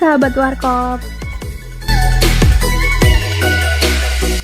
sahabat Warkop.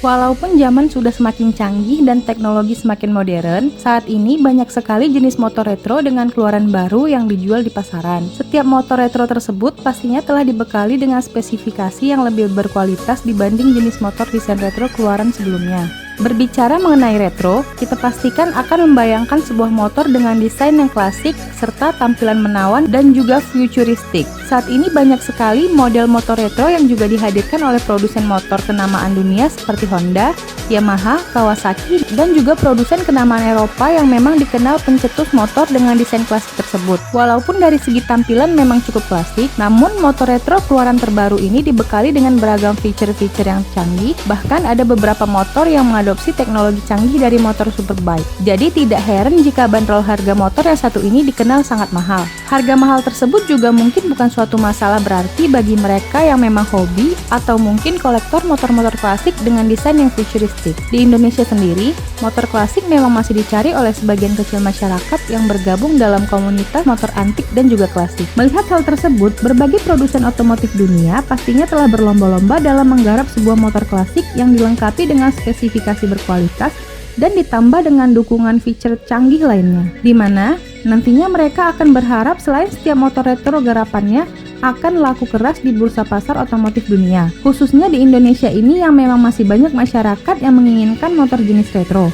Walaupun zaman sudah semakin canggih dan teknologi semakin modern, saat ini banyak sekali jenis motor retro dengan keluaran baru yang dijual di pasaran. Setiap motor retro tersebut pastinya telah dibekali dengan spesifikasi yang lebih berkualitas dibanding jenis motor desain retro keluaran sebelumnya. Berbicara mengenai retro, kita pastikan akan membayangkan sebuah motor dengan desain yang klasik serta tampilan menawan dan juga futuristik. Saat ini banyak sekali model motor retro yang juga dihadirkan oleh produsen motor kenamaan dunia seperti Honda, Yamaha, Kawasaki, dan juga produsen kenamaan Eropa yang memang dikenal pencetus motor dengan desain klasik tersebut. Walaupun dari segi tampilan memang cukup klasik, namun motor retro keluaran terbaru ini dibekali dengan beragam fitur-fitur yang canggih, bahkan ada beberapa motor yang mengadopsi teknologi canggih dari motor superbike. Jadi tidak heran jika bandrol harga motor yang satu ini dikenal sangat mahal. Harga mahal tersebut juga mungkin bukan suatu masalah berarti bagi mereka yang memang hobi atau mungkin kolektor motor-motor klasik dengan desain yang futuristik. Di Indonesia sendiri, motor klasik memang masih dicari oleh sebagian kecil masyarakat yang bergabung dalam komunitas motor antik dan juga klasik. Melihat hal tersebut, berbagai produsen otomotif dunia pastinya telah berlomba-lomba dalam menggarap sebuah motor klasik yang dilengkapi dengan spesifikasi berkualitas dan ditambah dengan dukungan fitur canggih lainnya, di mana nantinya mereka akan berharap selain setiap motor retro garapannya akan laku keras di bursa pasar otomotif dunia, khususnya di Indonesia ini yang memang masih banyak masyarakat yang menginginkan motor jenis retro.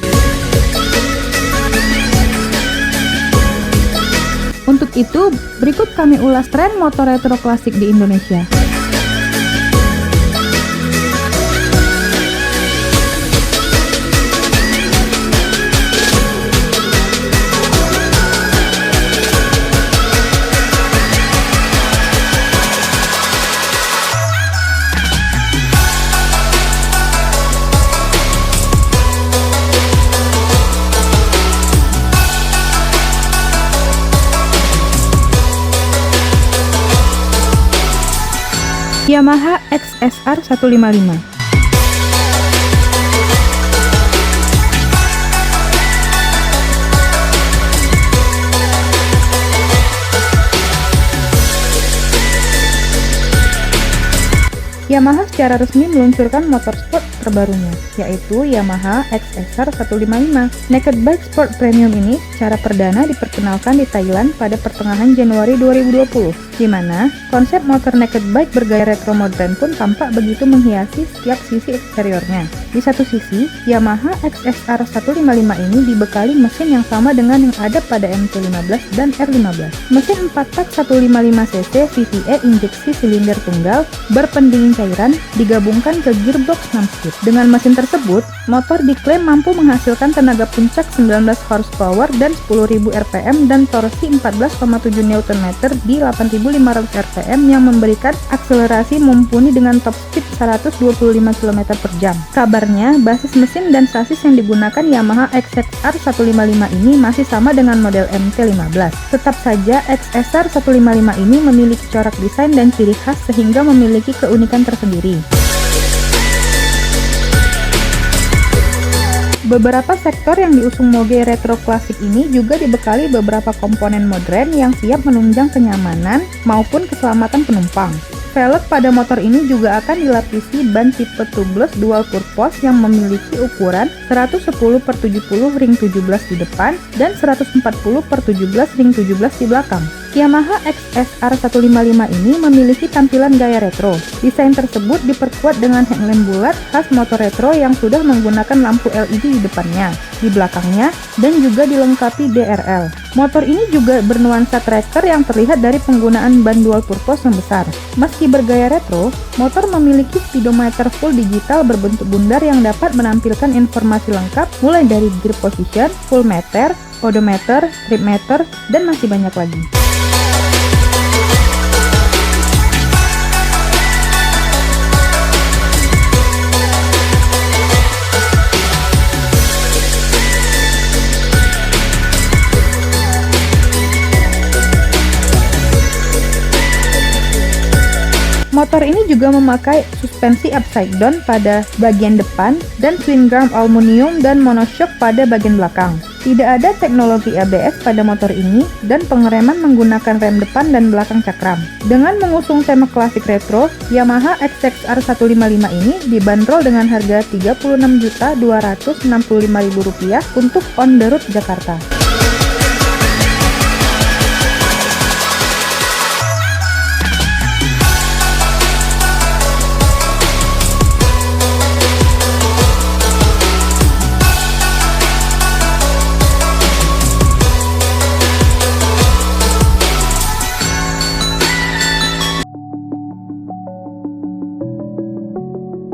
Untuk itu, berikut kami ulas tren motor retro klasik di Indonesia. Yamaha XSR 155. Yamaha secara resmi meluncurkan motor sport terbarunya, yaitu Yamaha XSR 155. Naked Bike Sport Premium ini secara perdana diperkenalkan di Thailand pada pertengahan Januari 2020, di mana konsep motor naked bike bergaya retro modern pun tampak begitu menghiasi setiap sisi eksteriornya. Di satu sisi, Yamaha XSR 155 ini dibekali mesin yang sama dengan yang ada pada MT-15 dan R15. Mesin 4-tak 155cc VVA injeksi silinder tunggal berpendingin cairan digabungkan ke gearbox 6 speed. Dengan mesin tersebut, motor diklaim mampu menghasilkan tenaga puncak 19 horsepower dan 10.000 rpm dan torsi 14,7 Nm di 8.500 rpm yang memberikan akselerasi mumpuni dengan top speed 125 km per jam. Kabarnya, basis mesin dan sasis yang digunakan Yamaha XSR 155 ini masih sama dengan model MT-15. Tetap saja, XSR 155 ini memiliki corak desain dan ciri khas sehingga memiliki keunikan tersendiri. Beberapa sektor yang diusung moge retro klasik ini juga dibekali beberapa komponen modern yang siap menunjang kenyamanan maupun keselamatan penumpang. Velg pada motor ini juga akan dilapisi ban tipe tubeless dual purpose yang memiliki ukuran 110/70 ring 17 di depan dan 140/17 ring 17 di belakang. Yamaha XSR 155 ini memiliki tampilan gaya retro. Desain tersebut diperkuat dengan headlamp bulat khas motor retro yang sudah menggunakan lampu LED di depannya, di belakangnya, dan juga dilengkapi DRL. Motor ini juga bernuansa tracker yang terlihat dari penggunaan ban dual purpose yang besar. Meski bergaya retro, motor memiliki speedometer full digital berbentuk bundar yang dapat menampilkan informasi lengkap mulai dari gear position, full meter, odometer, trip meter, dan masih banyak lagi. Motor ini juga memakai suspensi upside down pada bagian depan dan twin drum aluminium dan monoshock pada bagian belakang. Tidak ada teknologi ABS pada motor ini dan pengereman menggunakan rem depan dan belakang cakram. Dengan mengusung tema klasik retro, Yamaha XXR 155 ini dibanderol dengan harga Rp36.265.000 untuk on the road Jakarta.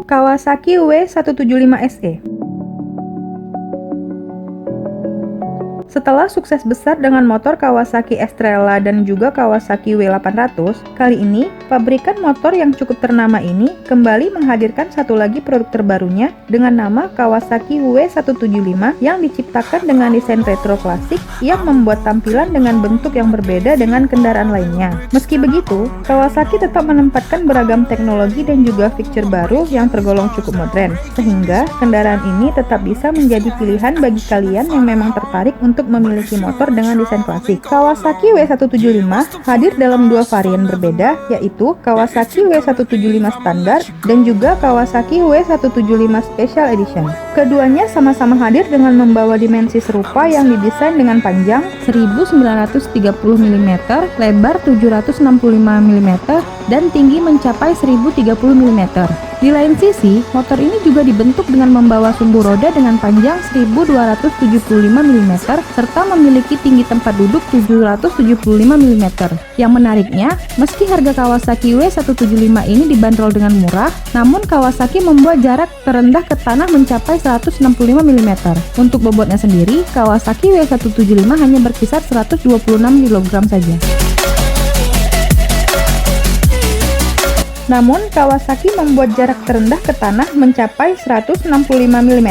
Kawasaki W175 SE. Setelah sukses besar dengan motor Kawasaki Estrella dan juga Kawasaki W800, kali ini pabrikan motor yang cukup ternama ini kembali menghadirkan satu lagi produk terbarunya dengan nama Kawasaki W175 yang diciptakan dengan desain retro klasik yang membuat tampilan dengan bentuk yang berbeda dengan kendaraan lainnya. Meski begitu, Kawasaki tetap menempatkan beragam teknologi dan juga fitur baru yang tergolong cukup modern, sehingga kendaraan ini tetap bisa menjadi pilihan bagi kalian yang memang tertarik untuk memiliki motor dengan desain klasik. Kawasaki W175 hadir dalam dua varian berbeda, yaitu Kawasaki W175 Standard dan juga Kawasaki W175 Special Edition. Keduanya sama-sama hadir dengan membawa dimensi serupa yang didesain dengan panjang 1930 mm, lebar 765 mm, dan tinggi mencapai 1030 mm. Di lain sisi, motor ini juga dibentuk dengan membawa sumbu roda dengan panjang 1275 mm serta memiliki tinggi tempat duduk 775 mm. Yang menariknya, meski harga Kawasaki W175 ini dibanderol dengan murah, namun Kawasaki membuat jarak terendah ke tanah mencapai 165 mm. Untuk bobotnya sendiri, Kawasaki W175 hanya berkisar 126 kg saja. Namun, Kawasaki membuat jarak terendah ke tanah mencapai 165 mm.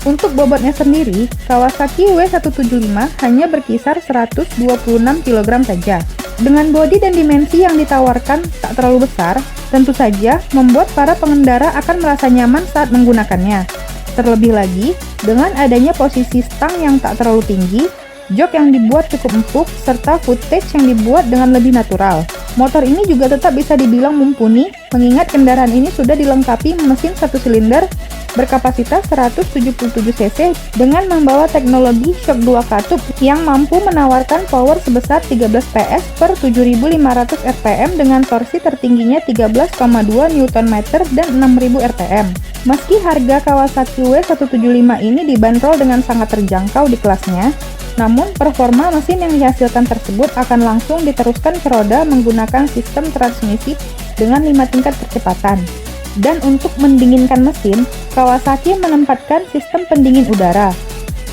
Untuk bobotnya sendiri, Kawasaki W175 hanya berkisar 126 kg saja. Dengan bodi dan dimensi yang ditawarkan tak terlalu besar, tentu saja membuat para pengendara akan merasa nyaman saat menggunakannya. Terlebih lagi, dengan adanya posisi stang yang tak terlalu tinggi, jok yang dibuat cukup empuk, serta footage yang dibuat dengan lebih natural. Motor ini juga tetap bisa dibilang mumpuni, mengingat kendaraan ini sudah dilengkapi mesin satu silinder berkapasitas 177 cc dengan membawa teknologi shock 2 katup yang mampu menawarkan power sebesar 13 PS per 7.500 rpm dengan torsi tertingginya 13,2 Nm dan 6.000 rpm. Meski harga Kawasaki W175 ini dibanderol dengan sangat terjangkau di kelasnya, namun performa mesin yang dihasilkan tersebut akan langsung diteruskan ke roda menggunakan sistem transmisi dengan 5 tingkat percepatan. Dan untuk mendinginkan mesin, Kawasaki menempatkan sistem pendingin udara.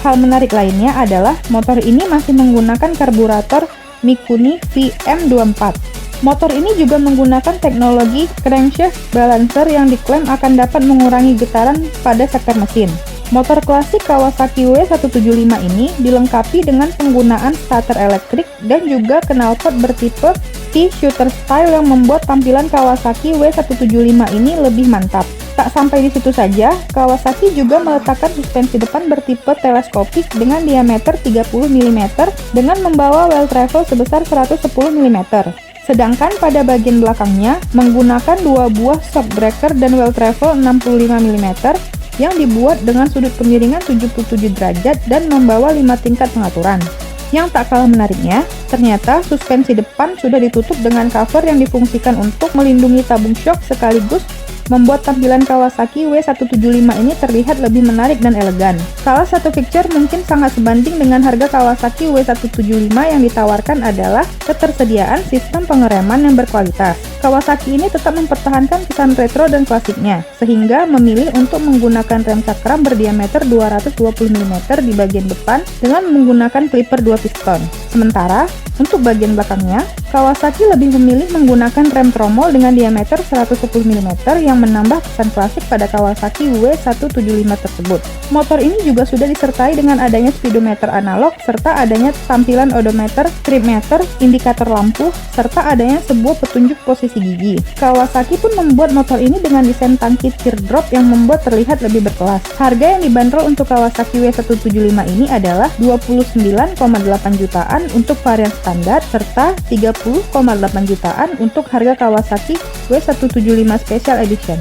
Hal menarik lainnya adalah motor ini masih menggunakan karburator Mikuni VM24. Motor ini juga menggunakan teknologi crankshaft balancer yang diklaim akan dapat mengurangi getaran pada sektor mesin. Motor klasik Kawasaki W175 ini dilengkapi dengan penggunaan starter elektrik dan juga knalpot bertipe T-shooter style yang membuat tampilan Kawasaki W175 ini lebih mantap. Tak sampai di situ saja, Kawasaki juga meletakkan suspensi depan bertipe teleskopik dengan diameter 30 mm dengan membawa well travel sebesar 110 mm. Sedangkan pada bagian belakangnya menggunakan dua buah shock breaker dan well travel 65 mm yang dibuat dengan sudut kemiringan 77 derajat dan membawa 5 tingkat pengaturan. Yang tak kalah menariknya, ternyata suspensi depan sudah ditutup dengan cover yang difungsikan untuk melindungi tabung shock sekaligus membuat tampilan Kawasaki W175 ini terlihat lebih menarik dan elegan. Salah satu fitur mungkin sangat sebanding dengan harga Kawasaki W175 yang ditawarkan adalah ketersediaan sistem pengereman yang berkualitas. Kawasaki ini tetap mempertahankan kesan retro dan klasiknya, sehingga memilih untuk menggunakan rem cakram berdiameter 220 mm di bagian depan dengan menggunakan clipper 2 piston. Sementara, untuk bagian belakangnya, Kawasaki lebih memilih menggunakan rem tromol dengan diameter 110 mm yang menambah kesan klasik pada Kawasaki W175 tersebut. Motor ini juga sudah disertai dengan adanya speedometer analog serta adanya tampilan odometer, trip meter, indikator lampu, serta adanya sebuah petunjuk posisi gigi. Kawasaki pun membuat motor ini dengan desain tangki teardrop yang membuat terlihat lebih berkelas. Harga yang dibanderol untuk Kawasaki W175 ini adalah 29,8 jutaan untuk varian standar serta 30,8 jutaan untuk harga Kawasaki W175 Special Edition.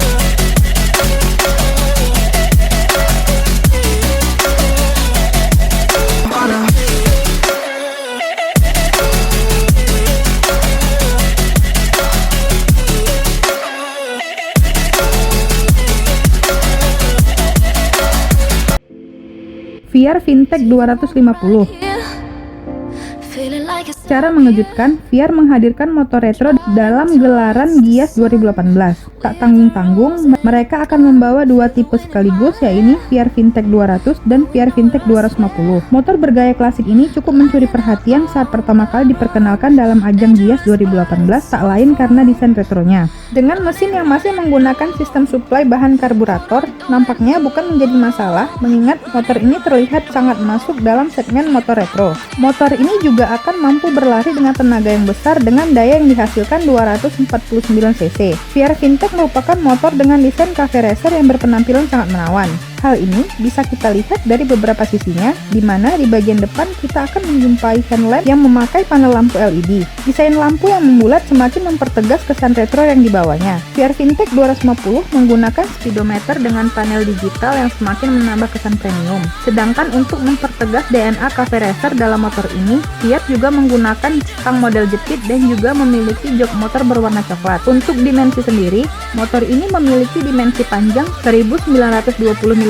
VR Fintech 250. Secara mengejutkan, VR menghadirkan motor retro dalam gelaran Gias 2018. Tak tanggung-tanggung, mereka akan membawa dua tipe sekaligus, yaitu VR Fintech 200 dan VR Fintech 250. Motor bergaya klasik ini cukup mencuri perhatian saat pertama kali diperkenalkan dalam ajang Gias 2018, tak lain karena desain retronya. Dengan mesin yang masih menggunakan sistem suplai bahan karburator, nampaknya bukan menjadi masalah, mengingat motor ini terlihat sangat masuk dalam segmen motor retro. Motor ini juga akan mampu berlari dengan tenaga yang besar dengan daya yang dihasilkan 249 cc. VR Fintech merupakan motor dengan desain cafe racer yang berpenampilan sangat menawan. Hal ini bisa kita lihat dari beberapa sisinya, di mana di bagian depan kita akan menjumpai headlamp yang memakai panel lampu LED. Desain lampu yang membulat semakin mempertegas kesan retro yang dibawanya. VR Fintech 250 menggunakan speedometer dengan panel digital yang semakin menambah kesan premium. Sedangkan untuk mempertegas DNA cafe racer dalam motor ini, Fiat juga menggunakan stang model jepit dan juga memiliki jok motor berwarna coklat. Untuk dimensi sendiri, motor ini memiliki dimensi panjang 1920 mm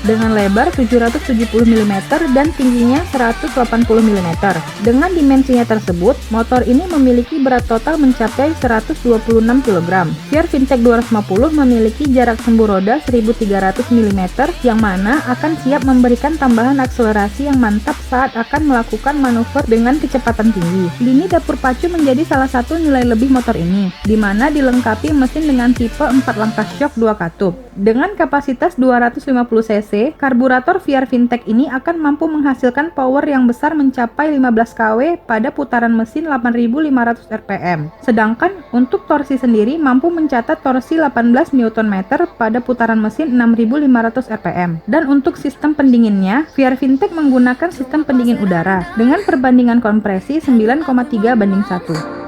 dengan lebar 770 mm dan tingginya 180 mm. Dengan dimensinya tersebut, motor ini memiliki berat total mencapai 126 kg. VR Fintech 250 memiliki jarak sembur roda 1300 mm yang mana akan siap memberikan tambahan akselerasi yang mantap saat akan melakukan manuver dengan kecepatan tinggi. Lini dapur pacu menjadi salah satu nilai lebih motor ini, di mana dilengkapi mesin dengan tipe 4 langkah shock 2 katup. Dengan kapasitas 250 cc, karburator VR Fintech ini akan mampu menghasilkan power yang besar mencapai 15 kW pada putaran mesin 8.500 rpm. Sedangkan untuk torsi sendiri mampu mencatat torsi 18 Nm pada putaran mesin 6.500 rpm. Dan untuk sistem pendinginnya, VR Fintech menggunakan sistem pendingin udara dengan perbandingan kompresi 9,3 banding 1.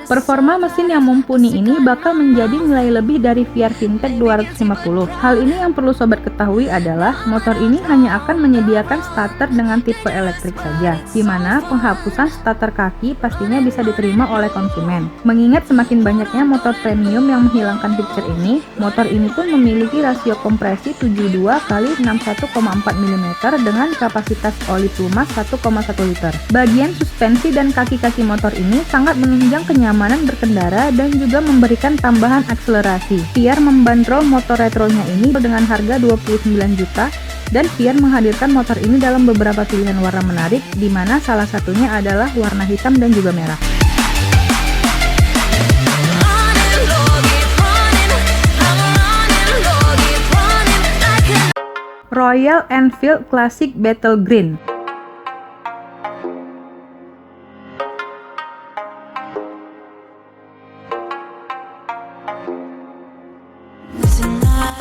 Performa mesin yang mumpuni ini bakal menjadi nilai lebih dari VR Fintech 250. Hal ini yang perlu sobat ketahui adalah motor ini hanya akan menyediakan starter dengan tipe elektrik saja, di mana penghapusan starter kaki pastinya bisa diterima oleh konsumen. Mengingat semakin banyaknya motor premium yang menghilangkan picture ini, motor ini pun memiliki rasio kompresi 72 x 61,4 mm dengan kapasitas oli pelumas 1,1 liter. Bagian suspensi dan kaki-kaki motor ini sangat menunjang kenyamanan berkendara dan juga memberikan tambahan akselerasi. VR membanderol motor retronya ini dengan harga 29 juta dan VR menghadirkan motor ini dalam beberapa pilihan warna menarik, di mana salah satunya adalah warna hitam dan juga merah. Royal Enfield Classic Battle Green.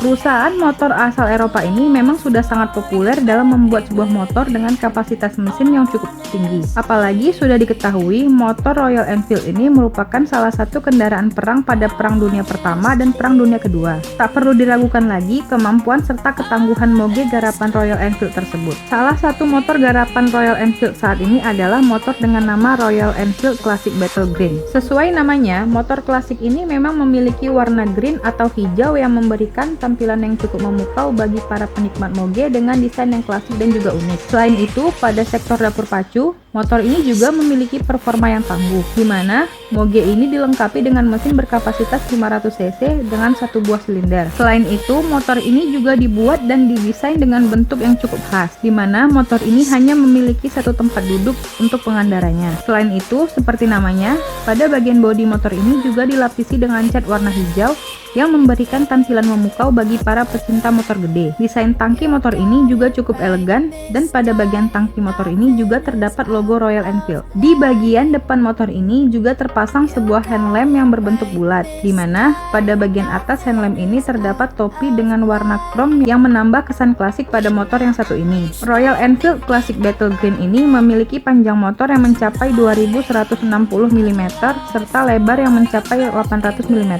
Perusahaan motor asal Eropa ini memang sudah sangat populer dalam membuat sebuah motor dengan kapasitas mesin yang cukup tinggi. Apalagi sudah diketahui motor Royal Enfield ini merupakan salah satu kendaraan perang pada Perang Dunia Pertama dan Perang Dunia Kedua. Tak perlu diragukan lagi kemampuan serta ketangguhan moge garapan Royal Enfield tersebut. Salah satu motor garapan Royal Enfield saat ini adalah motor dengan nama Royal Enfield Classic Battle Green. Sesuai namanya, motor klasik ini memang memiliki warna green atau hijau yang memberikan tampilan yang cukup memukau bagi para penikmat moge dengan desain yang klasik dan juga unik. Selain itu, pada sektor dapur pacu, itu, motor ini juga memiliki performa yang tangguh, di mana Moge ini dilengkapi dengan mesin berkapasitas 500 cc dengan satu buah silinder. Selain itu, motor ini juga dibuat dan didesain dengan bentuk yang cukup khas, di mana motor ini hanya memiliki satu tempat duduk untuk pengendaranya. Selain itu, seperti namanya, pada bagian bodi motor ini juga dilapisi dengan cat warna hijau yang memberikan tampilan memukau bagi para pecinta motor gede. Desain tangki motor ini juga cukup elegan, dan pada bagian tangki motor ini juga terdapat logo Royal Enfield. Di bagian depan motor ini juga terpasang sebuah headlamp yang berbentuk bulat, di mana pada bagian atas headlamp ini terdapat topi dengan warna krom yang menambah kesan klasik pada motor yang satu ini. Royal Enfield Classic Battle Green ini memiliki panjang motor yang mencapai 2160 mm serta lebar yang mencapai 800 mm.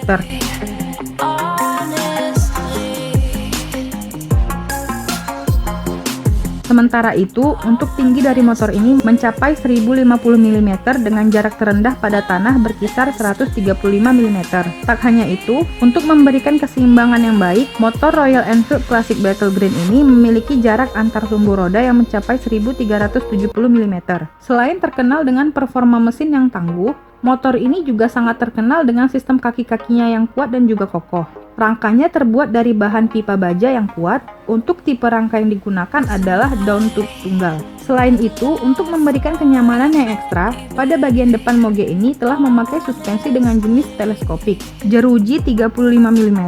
Sementara itu, untuk tinggi dari motor ini mencapai 1050 mm dengan jarak terendah pada tanah berkisar 135 mm. Tak hanya itu, untuk memberikan keseimbangan yang baik, motor Royal Enfield Classic Battle Green ini memiliki jarak antar sumbu roda yang mencapai 1370 mm. Selain terkenal dengan performa mesin yang tangguh, motor ini juga sangat terkenal dengan sistem kaki-kakinya yang kuat dan juga kokoh. Rangkanya terbuat dari bahan pipa baja yang kuat. Untuk tipe rangka yang digunakan adalah down tube tunggal. Selain itu, untuk memberikan kenyamanan yang ekstra, pada bagian depan Moge ini telah memakai suspensi dengan jenis teleskopik. Jeruji 35 mm,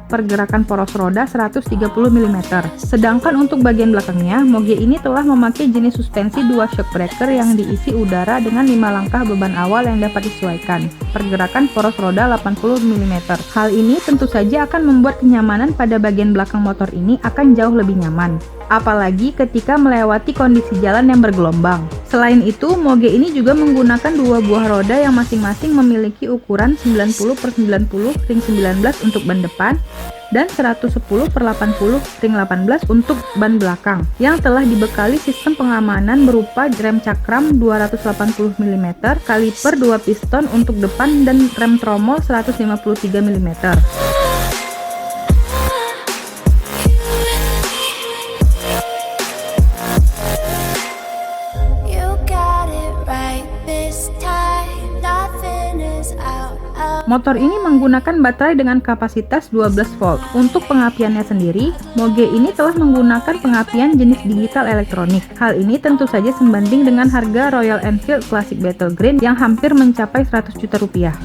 pergerakan poros roda 130 mm. Sedangkan untuk bagian belakangnya, Moge ini telah memakai jenis suspensi dua shock breaker yang diisi udara dengan 5 langkah beban awal yang dapat disesuaikan. Pergerakan poros roda 80 mm. Hal ini tentu saja akan membuat kenyamanan pada bagian belakang motor ini akan jauh lebih nyaman, apalagi ketika melewati kondisi jalan yang bergelombang. Selain itu, Moge ini juga menggunakan dua buah roda yang masing-masing memiliki ukuran 90/90 ring 19 untuk ban depan dan 110/80 ring 18 untuk ban belakang, yang telah dibekali sistem pengamanan berupa rem cakram 280 mm, kaliper 2 piston untuk depan, dan rem tromol 153 mm. Motor ini menggunakan baterai dengan kapasitas 12 volt. Untuk pengapiannya sendiri, Moge ini telah menggunakan pengapian jenis digital elektronik. Hal ini tentu saja sebanding dengan harga Royal Enfield Classic Battle Green yang hampir mencapai 100 juta rupiah.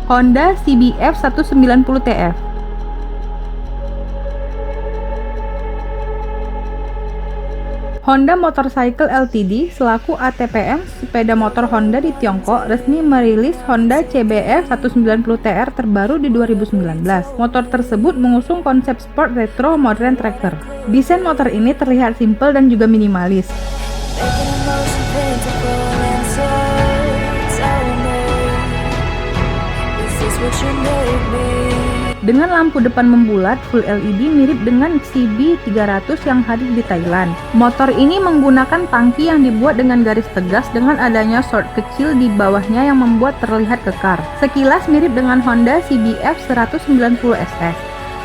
Honda CBF 190 TF. Honda Motorcycle Ltd selaku ATPM sepeda motor Honda di Tiongkok resmi merilis Honda CBF 190 TR terbaru di 2019. Motor tersebut mengusung konsep sport retro modern tracker. Desain motor ini terlihat simpel dan juga minimalis. Dengan lampu depan membulat full LED mirip dengan CB300 yang hadir di Thailand. Motor ini menggunakan tangki yang dibuat dengan garis tegas dengan adanya short kecil di bawahnya yang membuat terlihat kekar. Sekilas mirip dengan Honda CBF 190 SS.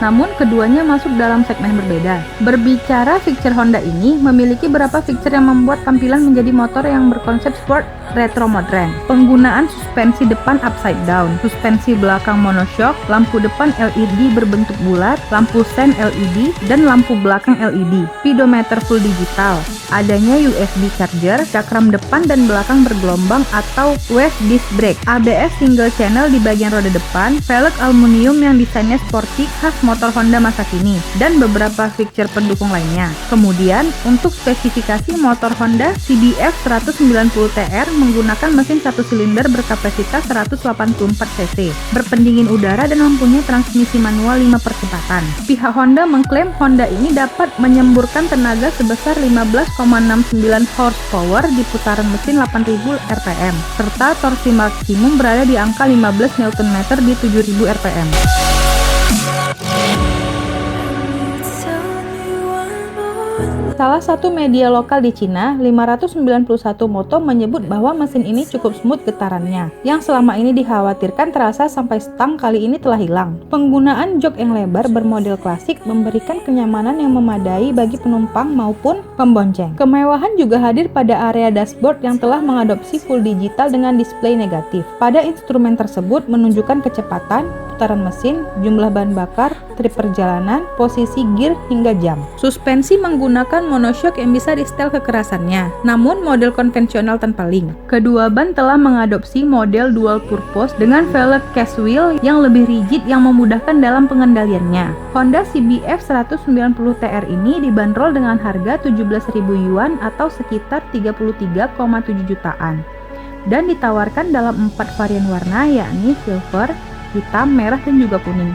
Namun keduanya masuk dalam segmen berbeda. Berbicara feature Honda ini memiliki beberapa feature yang membuat tampilan menjadi motor yang berkonsep sport retro modern. Penggunaan suspensi depan upside down, suspensi belakang monoshock, lampu depan LED berbentuk bulat, lampu sen LED, dan lampu belakang LED. Speedometer full digital. Adanya USB charger, cakram depan dan belakang bergelombang atau wave disc brake, ABS single channel di bagian roda depan, velg aluminium yang desainnya sporty khas motor Honda masa kini, dan beberapa feature pendukung lainnya. Kemudian, untuk spesifikasi motor Honda CBF 190 TR menggunakan mesin satu silinder berkapasitas 184 cc, berpendingin udara dan mempunyai transmisi manual 5 percepatan. Pihak Honda mengklaim Honda ini dapat menyemburkan tenaga sebesar 15,69 horsepower di putaran mesin 8000 rpm, serta torsi maksimum berada di angka 15 Nm di 7000 rpm. Tell me one more Salah satu media lokal di Cina, 591 Moto menyebut bahwa mesin ini cukup smooth getarannya, yang selama ini dikhawatirkan terasa sampai stang kali ini telah hilang. Penggunaan jok yang lebar bermodel klasik memberikan kenyamanan yang memadai bagi penumpang maupun pembonceng. Kemewahan juga hadir pada area dashboard yang telah mengadopsi full digital dengan display negatif. Pada instrumen tersebut menunjukkan kecepatan, putaran mesin, jumlah bahan bakar, trip perjalanan, posisi gear, hingga jam. Suspensi menggunakan monoshock yang bisa di-setel kekerasannya, namun model konvensional tanpa link. Kedua ban telah mengadopsi model dual purpose dengan velg cast wheel yang lebih rigid yang memudahkan dalam pengendaliannya. Honda CBF 190 TR ini dibanderol dengan harga 17.000 yuan atau sekitar 33,7 jutaan dan ditawarkan dalam 4 varian warna, yakni silver, hitam, merah, dan juga kuning.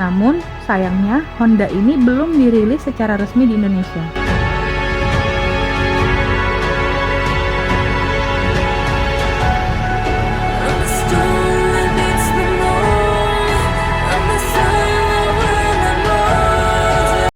Namun, sayangnya Honda ini belum dirilis secara resmi di Indonesia.